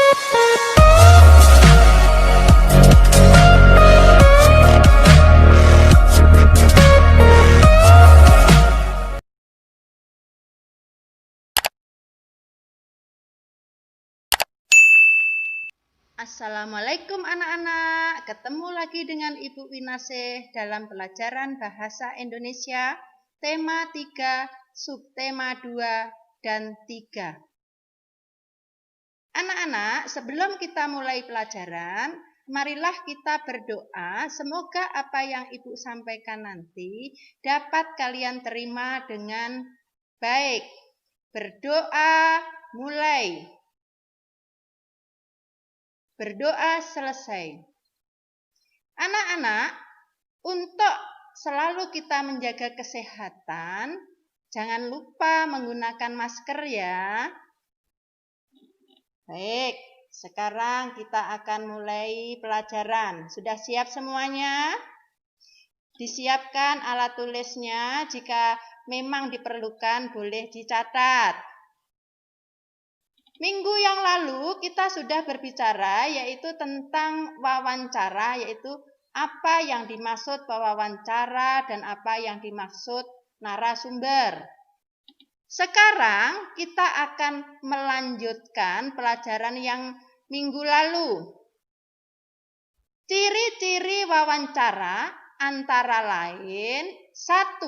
Assalamualaikum anak-anak, ketemu lagi dengan Ibu Winasih dalam pelajaran Bahasa Indonesia tema 3, subtema 2 dan 3. Anak-anak, sebelum kita mulai pelajaran, marilah kita berdoa semoga apa yang Ibu sampaikan nanti dapat kalian terima dengan baik. Berdoa mulai. Berdoa selesai. Anak-anak, untuk selalu kita menjaga kesehatan, jangan lupa menggunakan masker ya. Baik, sekarang kita akan mulai pelajaran. Sudah siap semuanya? Disiapkan alat tulisnya, jika memang diperlukan boleh dicatat. Minggu yang lalu kita sudah berbicara yaitu tentang wawancara, yaitu apa yang dimaksud wawancara dan apa yang dimaksud narasumber. Sekarang kita akan melanjutkan pelajaran yang minggu lalu. Ciri-ciri wawancara antara lain 1.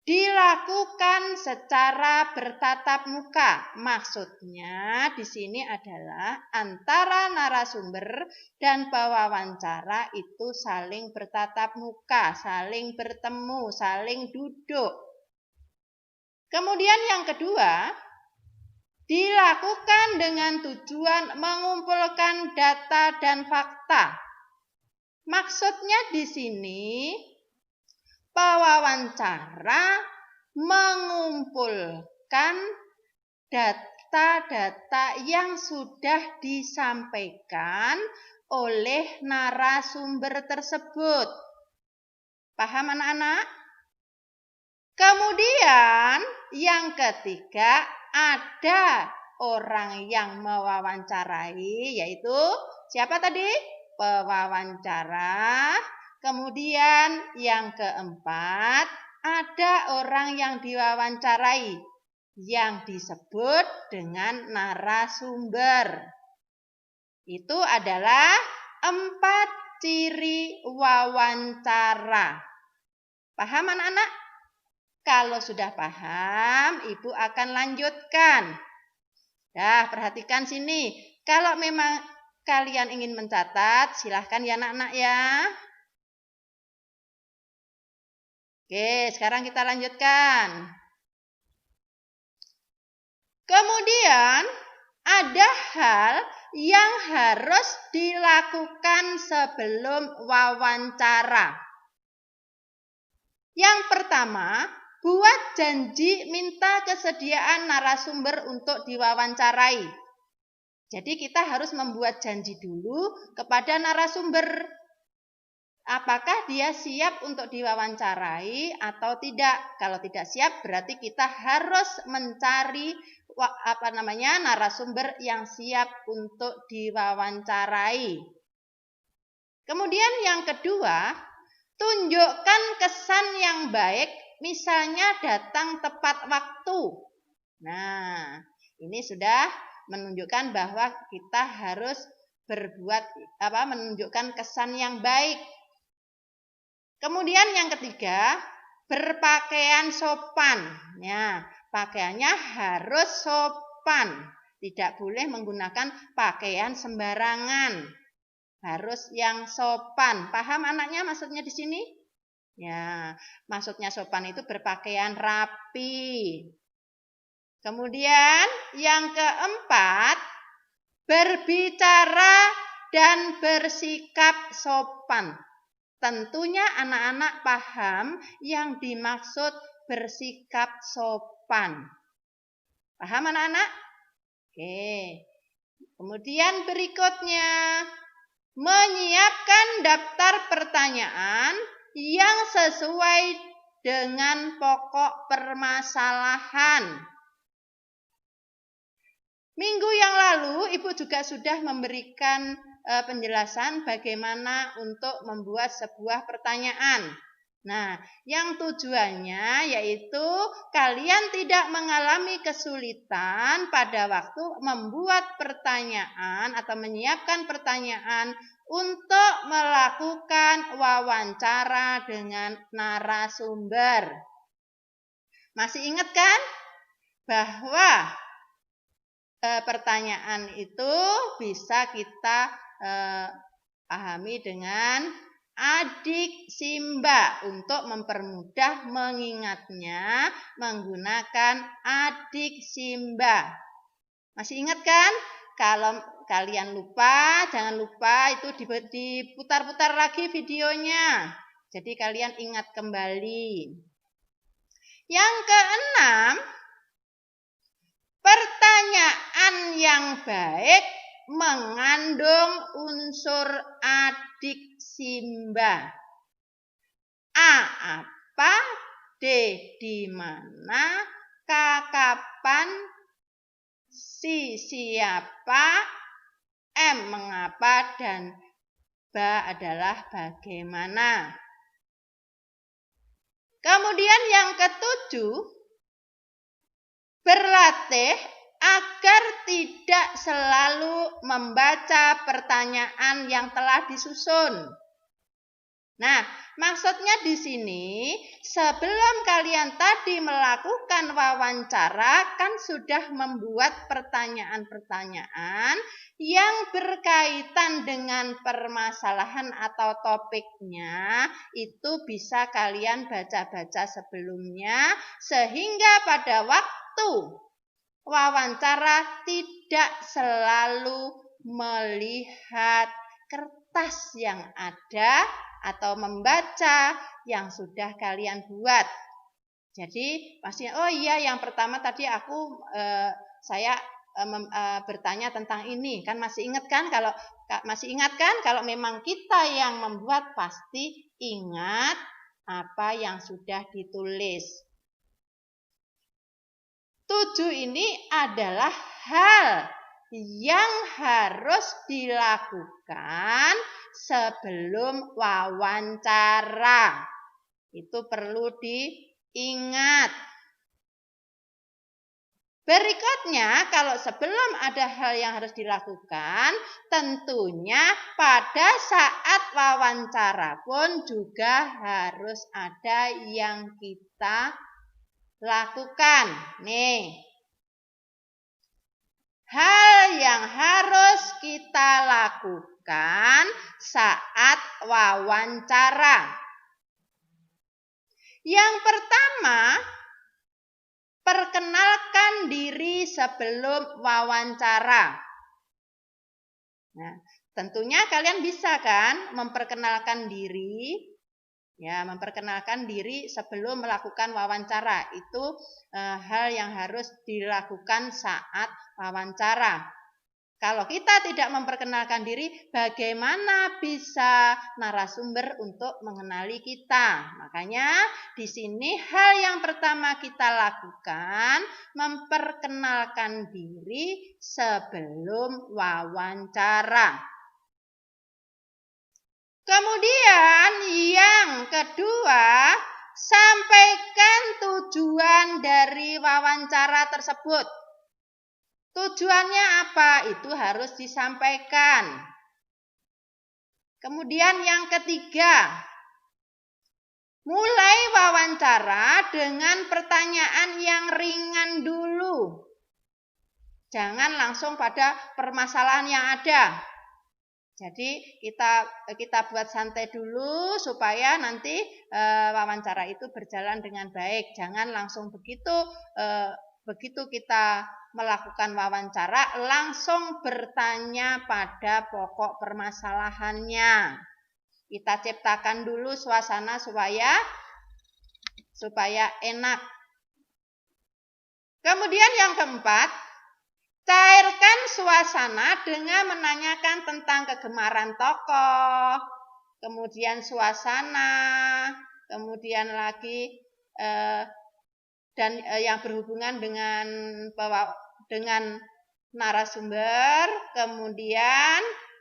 Dilakukan secara bertatap muka. Maksudnya di sini adalah antara narasumber dan pewawancara itu saling bertatap muka, saling bertemu, saling duduk. Kemudian yang kedua, dilakukan dengan tujuan mengumpulkan data dan fakta. Maksudnya di sini pewawancara mengumpulkan data-data yang sudah disampaikan oleh narasumber tersebut. Paham anak-anak? Kemudian yang ketiga, ada orang yang mewawancarai, yaitu siapa tadi? Pewawancara. Kemudian yang keempat, ada orang yang diwawancarai yang disebut dengan narasumber. Itu adalah 4 ciri wawancara. Paham anak-anak? Kalau sudah paham, Ibu akan lanjutkan. Nah, perhatikan sini. Kalau memang kalian ingin mencatat, silahkan ya anak-anak ya. Oke, sekarang kita lanjutkan. Kemudian ada hal yang harus dilakukan sebelum wawancara. Yang pertama, buat janji minta kesediaan narasumber untuk diwawancarai. Jadi kita harus membuat janji dulu kepada narasumber. Apakah dia siap untuk diwawancarai atau tidak? Kalau tidak siap berarti kita harus mencari narasumber yang siap untuk diwawancarai. Kemudian yang kedua, tunjukkan kesan yang baik, misalnya datang tepat waktu. Nah, ini sudah menunjukkan bahwa kita harus menunjukkan kesan yang baik. Kemudian yang ketiga, berpakaian sopan. Ya, pakaiannya harus sopan. Tidak boleh menggunakan pakaian sembarangan. Harus yang sopan. Paham anaknya maksudnya di sini? Ya, maksudnya sopan itu berpakaian rapi. Kemudian yang keempat, berbicara dan bersikap sopan. Tentunya anak-anak paham yang dimaksud bersikap sopan. Paham anak-anak? Oke. Kemudian berikutnya, menyiapkan daftar pertanyaan yang sesuai dengan pokok permasalahan. Minggu yang lalu Ibu juga sudah memberikan penjelasan bagaimana untuk membuat sebuah pertanyaan. Nah, yang tujuannya yaitu kalian tidak mengalami kesulitan pada waktu membuat pertanyaan atau menyiapkan pertanyaan untuk melakukan wawancara dengan narasumber. Masih ingat kan bahwa pertanyaan itu bisa kita pahami dengan adik Simba. Untuk mempermudah mengingatnya menggunakan adik Simba. Masih ingat kan? Kalau kalian lupa, jangan lupa itu diputar-putar lagi videonya. Jadi kalian ingat kembali. Yang keenam, pertanyaan yang baik mengandung unsur adik Simba. A. Apa? D. Di mana? K. Kapan? C. Siapa? M. Mengapa? Dan B adalah bagaimana. Kemudian yang ketujuh, berlatih agar tidak selalu membaca pertanyaan yang telah disusun. Nah, maksudnya di sini sebelum kalian tadi melakukan wawancara kan sudah membuat pertanyaan-pertanyaan yang berkaitan dengan permasalahan atau topiknya. Itu bisa kalian baca-baca sebelumnya sehingga pada waktu wawancara tidak selalu melihat kertas yang ada atau membaca yang sudah kalian buat. Jadi pasti oh iya yang pertama tadi saya bertanya tentang ini kan masih ingat kan kalau memang kita yang membuat pasti ingat apa yang sudah ditulis. 7 ini adalah hal yang harus dilakukan sebelum wawancara. Itu perlu diingat. Berikutnya, kalau sebelum ada hal yang harus dilakukan, tentunya pada saat wawancara pun juga harus ada yang kita lakukan. Nih, hal yang harus kita lakukan saat wawancara. Yang pertama, perkenalkan diri sebelum wawancara. Nah, tentunya kalian bisa kan memperkenalkan diri. Ya, memperkenalkan diri sebelum melakukan wawancara. Itu hal yang harus dilakukan saat wawancara. Kalau kita tidak memperkenalkan diri, bagaimana bisa narasumber untuk mengenali kita? Makanya di sini hal yang pertama kita lakukan, memperkenalkan diri sebelum wawancara. Kemudian yang kedua, sampaikan tujuan dari wawancara tersebut. Tujuannya apa? Itu harus disampaikan. Kemudian yang ketiga, mulai wawancara dengan pertanyaan yang ringan dulu. Jangan langsung pada permasalahan yang ada. Jadi kita buat santai dulu supaya nanti wawancara itu berjalan dengan baik. Jangan langsung begitu kita melakukan wawancara langsung bertanya pada pokok permasalahannya. Kita ciptakan dulu suasana supaya enak. Kemudian yang keempat, cairkan suasana dengan menanyakan tentang kegemaran tokoh, kemudian suasana, kemudian lagi dan yang berhubungan dengan narasumber, kemudian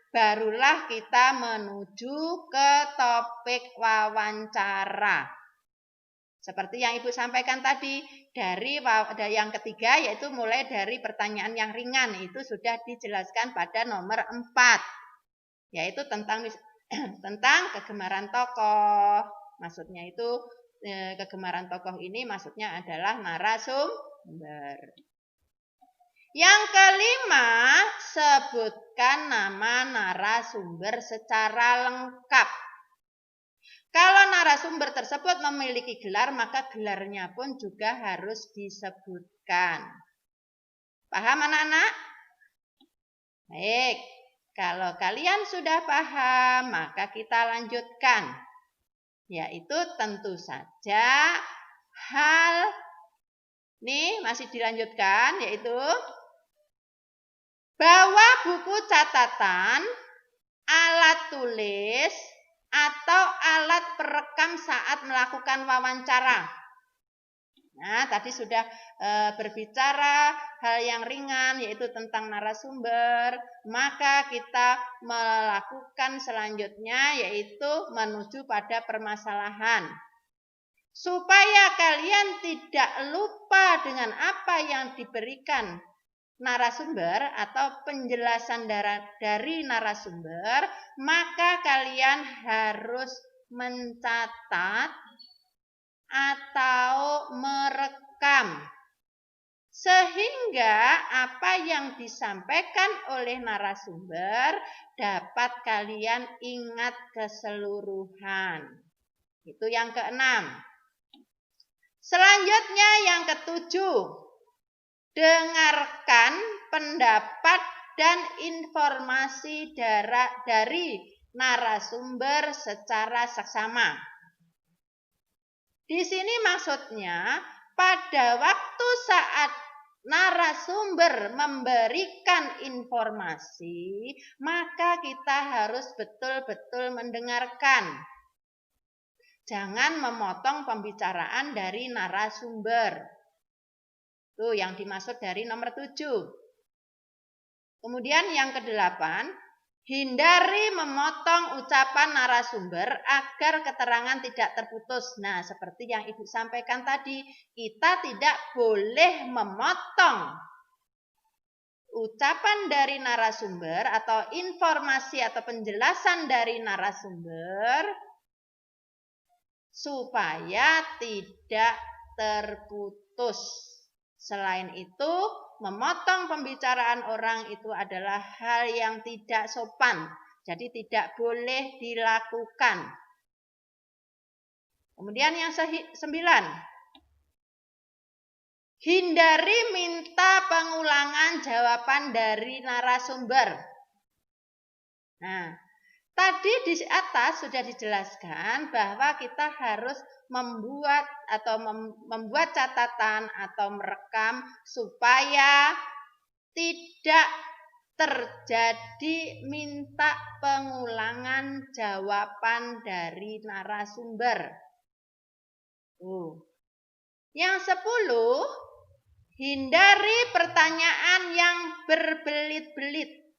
barulah kita menuju ke topik wawancara. Seperti yang Ibu sampaikan tadi, dari yang ketiga yaitu mulai dari pertanyaan yang ringan, itu sudah dijelaskan pada nomor 4, yaitu tentang kegemaran tokoh. Maksudnya itu kegemaran tokoh ini maksudnya adalah narasumber. Yang kelima, sebutkan nama narasumber secara lengkap. Kalau narasumber tersebut memiliki gelar, maka gelarnya pun juga harus disebutkan. Paham anak-anak? Baik, kalau kalian sudah paham, maka kita lanjutkan. Yaitu tentu saja hal, nih masih dilanjutkan, yaitu bawa buku catatan, alat tulis, atau alat perekam saat melakukan wawancara. Nah, tadi sudah berbicara hal yang ringan, yaitu tentang narasumber. Maka kita melakukan selanjutnya, yaitu menuju pada permasalahan. Supaya kalian tidak lupa dengan apa yang diberikan narasumber atau penjelasan dari narasumber, maka kalian harus mencatat atau merekam sehingga apa yang disampaikan oleh narasumber dapat kalian ingat keseluruhan. Itu yang keenam. Selanjutnya yang ketujuh, dengarkan pendapat dan informasi dari narasumber secara seksama. Di sini maksudnya pada waktu saat narasumber memberikan informasi, maka kita harus betul-betul mendengarkan. Jangan memotong pembicaraan dari narasumber. Itu yang dimaksud dari nomor 7. Kemudian yang ke-8, hindari memotong ucapan narasumber agar keterangan tidak terputus. Nah, seperti yang Ibu sampaikan tadi, kita tidak boleh memotong ucapan dari narasumber atau informasi atau penjelasan dari narasumber supaya tidak terputus. Selain itu, memotong pembicaraan orang itu adalah hal yang tidak sopan. Jadi tidak boleh dilakukan. Kemudian yang 9. Hindari minta pengulangan jawaban dari narasumber. Nah, tadi di atas sudah dijelaskan bahwa kita harus membuat catatan atau merekam supaya tidak terjadi minta pengulangan jawaban dari narasumber. Yang 10, hindari pertanyaan yang berbelit-belit.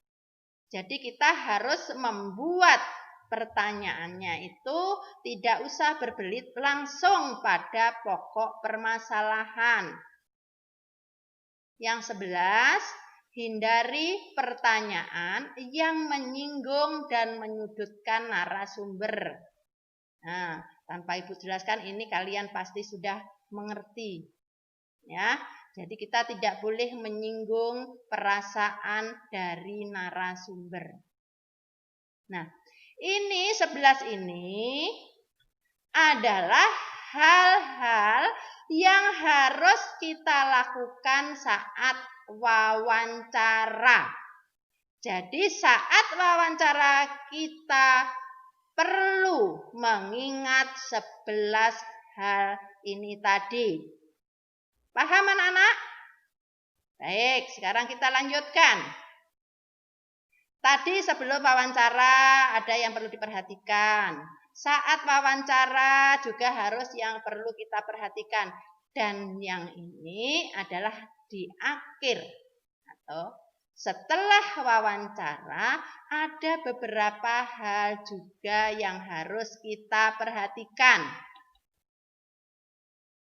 Jadi kita harus membuat pertanyaannya itu tidak usah berbelit, langsung pada pokok permasalahan. Yang 11, hindari pertanyaan yang menyinggung dan menyudutkan narasumber. Nah, tanpa Ibu jelaskan ini kalian pasti sudah mengerti. Ya. Jadi kita tidak boleh menyinggung perasaan dari narasumber. Nah, ini 11 ini adalah hal-hal yang harus kita lakukan saat wawancara. Jadi saat wawancara kita perlu mengingat 11 hal ini tadi. Paham anak-anak? Baik, sekarang kita lanjutkan. Tadi sebelum wawancara ada yang perlu diperhatikan. Saat wawancara juga harus yang perlu kita perhatikan. Dan yang ini adalah di akhir atau setelah wawancara ada beberapa hal juga yang harus kita perhatikan.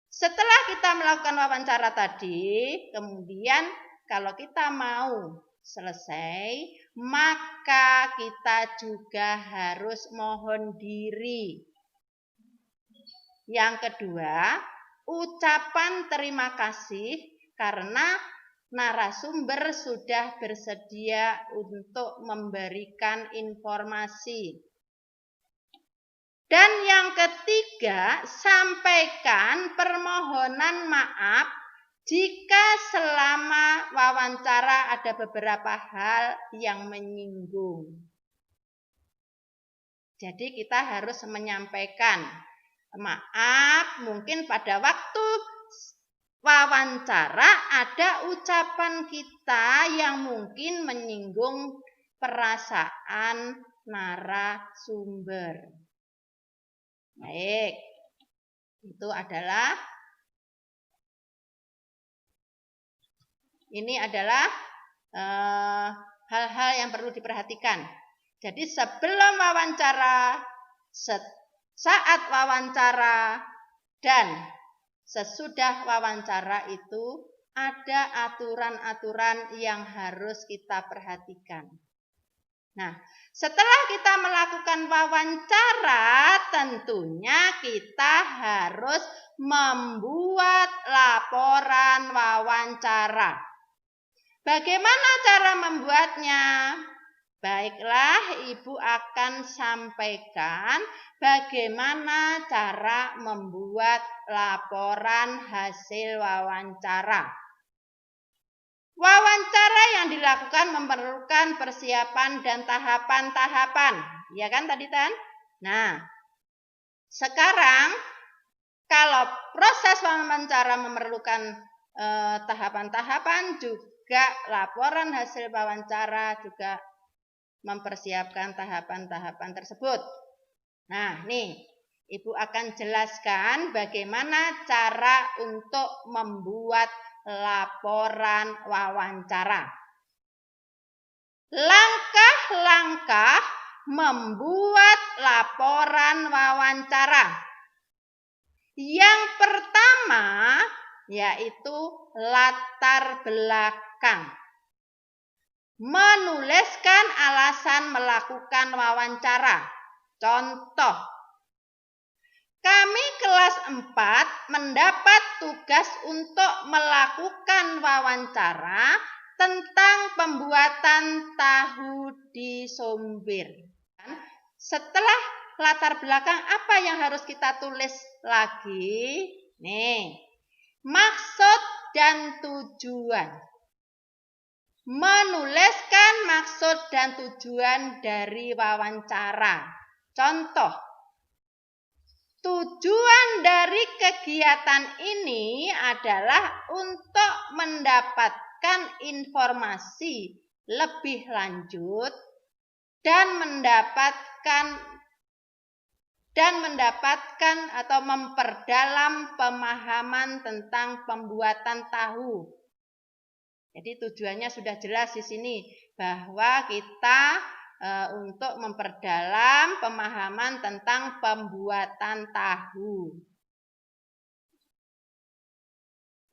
Setelah kita melakukan wawancara tadi, kemudian kalau kita mau selesai, maka kita juga harus mohon diri. Yang kedua, ucapan terima kasih karena narasumber sudah bersedia untuk memberikan informasi. Dan yang ketiga, sampaikan permohonan maaf jika selama wawancara ada beberapa hal yang menyinggung. Jadi kita harus menyampaikan maaf, mungkin pada waktu wawancara ada ucapan kita yang mungkin menyinggung perasaan narasumber. Baik, itu adalah hal-hal yang perlu diperhatikan. Jadi sebelum wawancara, saat wawancara, dan sesudah wawancara itu ada aturan-aturan yang harus kita perhatikan. Nah, setelah kita melakukan wawancara, tentunya kita harus membuat laporan wawancara. Bagaimana cara membuatnya? Baiklah, Ibu akan sampaikan bagaimana cara membuat laporan hasil wawancara. Wawancara yang dilakukan memerlukan persiapan dan tahapan-tahapan. Ya kan tadi Tan? Nah, sekarang kalau proses wawancara memerlukan tahapan-tahapan, juga laporan hasil wawancara juga mempersiapkan tahapan-tahapan tersebut. Nah, nih Ibu akan jelaskan bagaimana cara untuk membuat laporan wawancara. Langkah-langkah membuat laporan wawancara. Yang pertama yaitu latar belakang. Menuliskan alasan melakukan wawancara. Contoh, kami kelas 4 mendapat tugas untuk melakukan wawancara tentang pembuatan tahu di Sombir. Setelah latar belakang, apa yang harus kita tulis lagi? Nih, maksud dan tujuan. Menuliskan maksud dan tujuan dari wawancara. Contoh, tujuan dari kegiatan ini adalah untuk mendapatkan informasi lebih lanjut dan mendapatkan atau memperdalam pemahaman tentang pembuatan tahu. Jadi tujuannya sudah jelas di sini bahwa kita untuk memperdalam pemahaman tentang pembuatan tahu.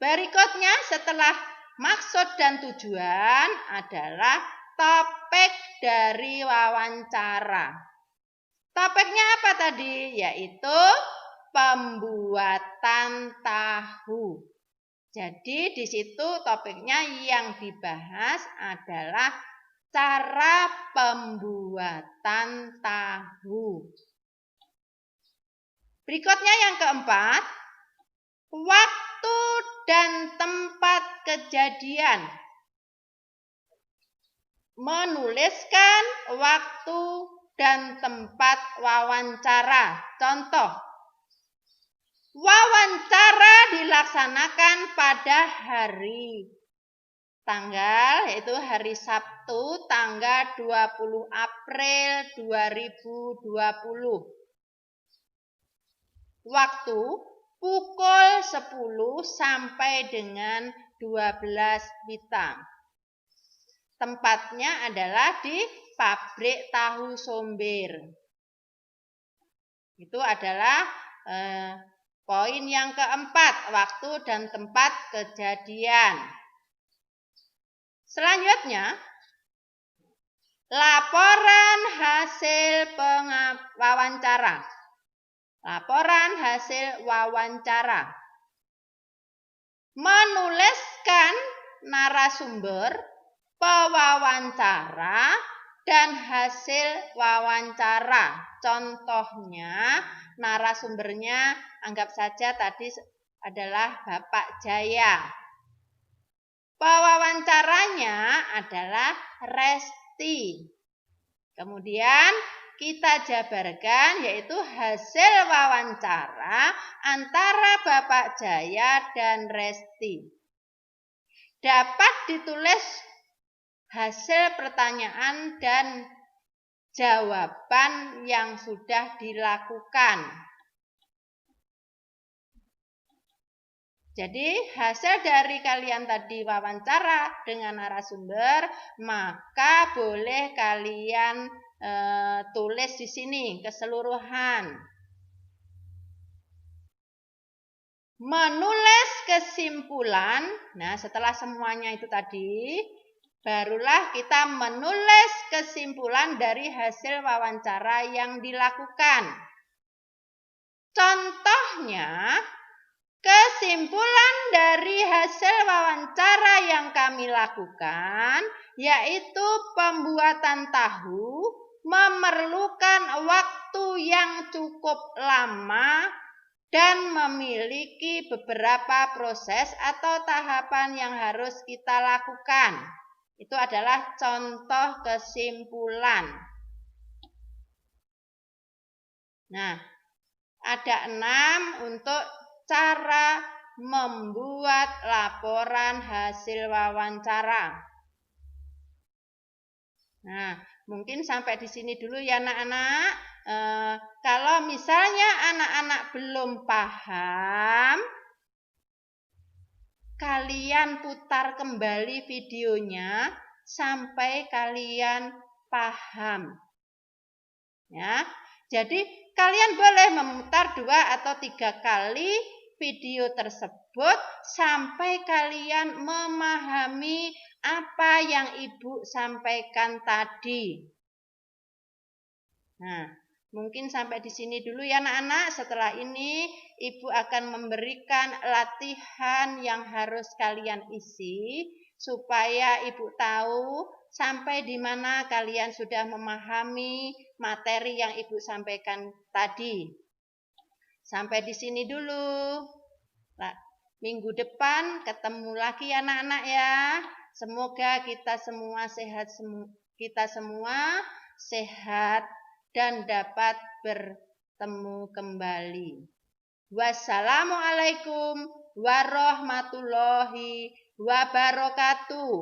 Berikutnya setelah maksud dan tujuan adalah topik dari wawancara. Topiknya apa tadi? Yaitu pembuatan tahu. Jadi di situ topiknya yang dibahas adalah cara pembuatan tahu. Berikutnya yang keempat, waktu dan tempat kejadian. Menuliskan waktu dan tempat wawancara. Contoh, wawancara dilaksanakan pada hari tanggal, yaitu hari Sabtu, tanggal 20 April 2020. Waktu pukul 10 sampai dengan 12 WITA. Tempatnya adalah di pabrik tahu Sombir. Itu adalah poin yang keempat, waktu dan tempat kejadian. Selanjutnya, laporan hasil wawancara. Laporan hasil wawancara. Menuliskan narasumber, pewawancara, dan hasil wawancara. Contohnya, narasumbernya anggap saja tadi adalah Bapak Jaya. Pewawancaranya adalah Resti. Kemudian kita jabarkan yaitu hasil wawancara antara Bapak Jaya dan Resti. Dapat ditulis hasil pertanyaan dan jawaban yang sudah dilakukan. Jadi hasil dari kalian tadi wawancara dengan narasumber, maka boleh kalian tulis di sini keseluruhan. Menulis kesimpulan. Nah, setelah semuanya itu tadi, barulah kita menulis kesimpulan dari hasil wawancara yang dilakukan. Contohnya, kesimpulan dari hasil wawancara yang kami lakukan yaitu pembuatan tahu memerlukan waktu yang cukup lama dan memiliki beberapa proses atau tahapan yang harus kita lakukan. Itu adalah contoh kesimpulan. Nah, ada 6 untuk cara membuat laporan hasil wawancara. Nah, mungkin sampai di sini dulu ya anak-anak. Kalau misalnya anak-anak belum paham, kalian putar kembali videonya sampai kalian paham. Ya, jadi kalian boleh memutar 2 atau 3 kali video tersebut sampai kalian memahami apa yang Ibu sampaikan tadi. Nah, mungkin sampai di sini dulu ya anak-anak. Setelah ini Ibu akan memberikan latihan yang harus kalian isi supaya Ibu tahu sampai di mana kalian sudah memahami materi yang Ibu sampaikan tadi. Sampai di sini dulu. Nah, minggu depan ketemu lagi anak-anak ya. Semoga kita semua sehat dan dapat bertemu kembali. Wassalamualaikum warahmatullahi wabarakatuh.